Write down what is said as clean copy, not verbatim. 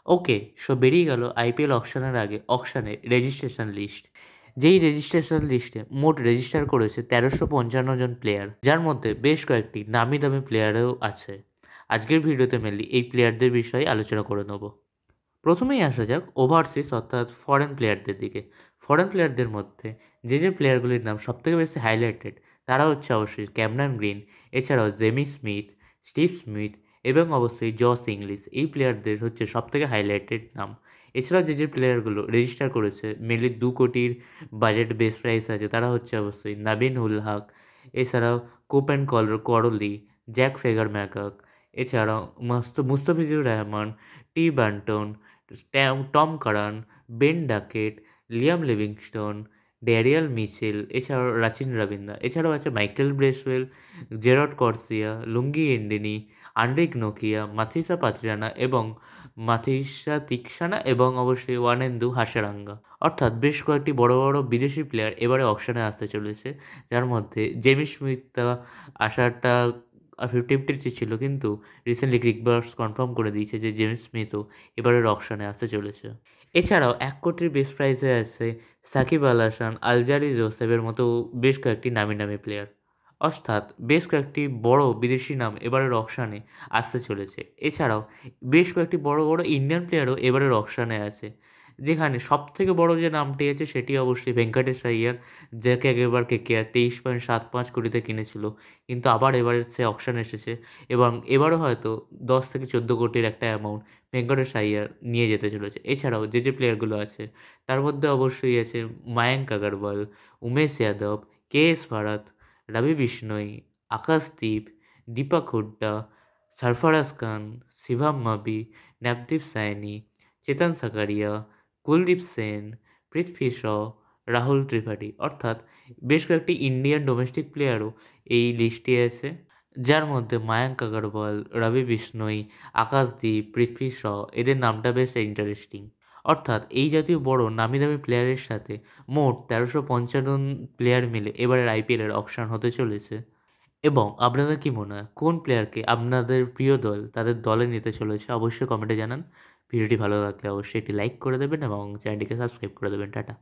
ওকে, বেরিয়ে গেল আইপিএল অকশনের আগে অকশনের রেজিস্ট্রেশন লিস্ট। যেই রেজিস্ট্রেশন লিস্টে মোট রেজিস্টার করেছে ১৩৫৫ জন প্লেয়ার, যার মধ্যে বেশ কয়েকটি নামি দামি প্লেয়ারও আছে। আজকের ভিডিওতে মেনলি এই প্লেয়ারদের বিষয়ে আলোচনা করে নেব। প্রথমেই আসা যাক ওভারসিজ অর্থাৎ ফরেন প্লেয়ারদের দিকে। ফরেন প্লেয়ারদের মধ্যে যে প্লেয়ারগুলির নাম সবথেকে বেশি হাইলাইটেড তারা হচ্ছে অবশ্যই ক্যামেরন গ্রিন, এছাড়াও জেমি স্মিথ, স্টিভ স্মিথ এবং অবশ্যই জস ইংলিশ। এই প্লেয়ারদের হচ্ছে সবথেকে হাইলাইটেড নাম। এছাড়াও যে প্লেয়ারগুলো রেজিস্টার করেছে মেনলি ২ কোটির বাজেট বেস প্রাইস আছে তারা হচ্ছে অবশ্যই নাবিন উল হক, এছাড়াও কোপেন করলি, জ্যাক ফেগার ম্যাকক, এছাড়াও মুস্তাফিজুর রহমান, টি বান্টন, টম কারান, Ben Duckett, Liam Livingstone, ড্যারিয়াল Mitchell, এছাড়াও রাচিন রবীন্দ্রা, এছাড়াও আছে মাইকেল ব্রেসওয়েল, জেরড কর্সিয়া, লুঙ্গি এন্ডেনি, আন্ড্রিক নোকিয়া, মাথিসা পাত্রানা এবং মাথিসা তিক্সানা এবং অবশ্যই ওয়ানেন্দু হাসারাঙ্গা। অর্থাৎ বেশ কয়েকটি বড় বড় বিদেশি প্লেয়ার এবারে অকশনে আসতে চলেছে, যার মধ্যে জেমি স্মিথটা আসাটা 50-50 ছিল, কিন্তু রিসেন্টলি ক্রিকবার্স কনফার্ম করে দিয়েছে যে জেমস স্মিথও এবারের অকশনে আসতে চলেছে। এছাড়াও ১ কোটির বেস্ট প্রাইসে আছে সাকিব আল হাসান, আলজারি জোসেফের মতো বেশ কয়েকটি নামি নামি প্লেয়ার। অর্থাৎ বেশ কয়েকটি বড় বিদেশি নাম এবারের অকশনে আসতে চলেছে। এছাড়াও বেশ কয়েকটি বড় বড় ইন্ডিয়ান প্লেয়ারও এবারের অকশনে আছে। যেখানে সবথেকে বড় যে নামটি আছে সেটি অবশ্যই ভেঙ্কটেশ আইয়ার, যাকে আগেরবার কেকেআর ২৩.৭৫ কোটিতে কিনেছিল। কিন্তু আবার এবারে সে অকশানে এসেছে এবং এবারও হয়তো ১০ থেকে ১৪ কোটির একটা অ্যামাউন্ট ভেঙ্কটেশ আইয়ার নিয়ে যেতে চলেছে। এছাড়াও যে প্লেয়ারগুলো আছে তার মধ্যে অবশ্যই আছে মায়াঙ্ক আগরওয়াল, উমেশ যাদব, কে.এস. ভারাত, রবি বিষ্ণই, আকাশদীপ, দীপক হুড্ডা, সরফরাজ খান, শিভাম মাভি, নবদীপ সাইনি, চেতন সাকারিয়া, কুলদীপ সেন, পৃথ্বী শ, রাহুল ত্রিপাঠী। অর্থাৎ বেশ কয়েকটি ইন্ডিয়ান ডোমেস্টিক প্লেয়ারও এই লিস্টে আছে, যার মধ্যে মায়াঙ্ক আগরওয়াল, রবি বিষ্ণই, আকাশদীপ, পৃথ্বী শ এদের নামটা বেশ ইন্টারেস্টিং। অর্থাৎ এই জাতীয় বড় নামি দামি প্লেয়ারের সাথে মোট ১৩৫৫ প্লেয়ার মিলে এবারের আইপিএলের অকশন হতে চলেছে। এবং আপনাদের কি মনে হয় কোন প্লেয়ারকে আপনাদের প্রিয় দল তাদের দলে নিতে চলেছে? অবশ্যই কমেন্টে জানান। ভিডিওটি ভালো লাগলে অবশ্যই একটি লাইক করে দেবেন এবং চ্যানেলটিকে সাবস্ক্রাইব করে দেবেন। টাটা।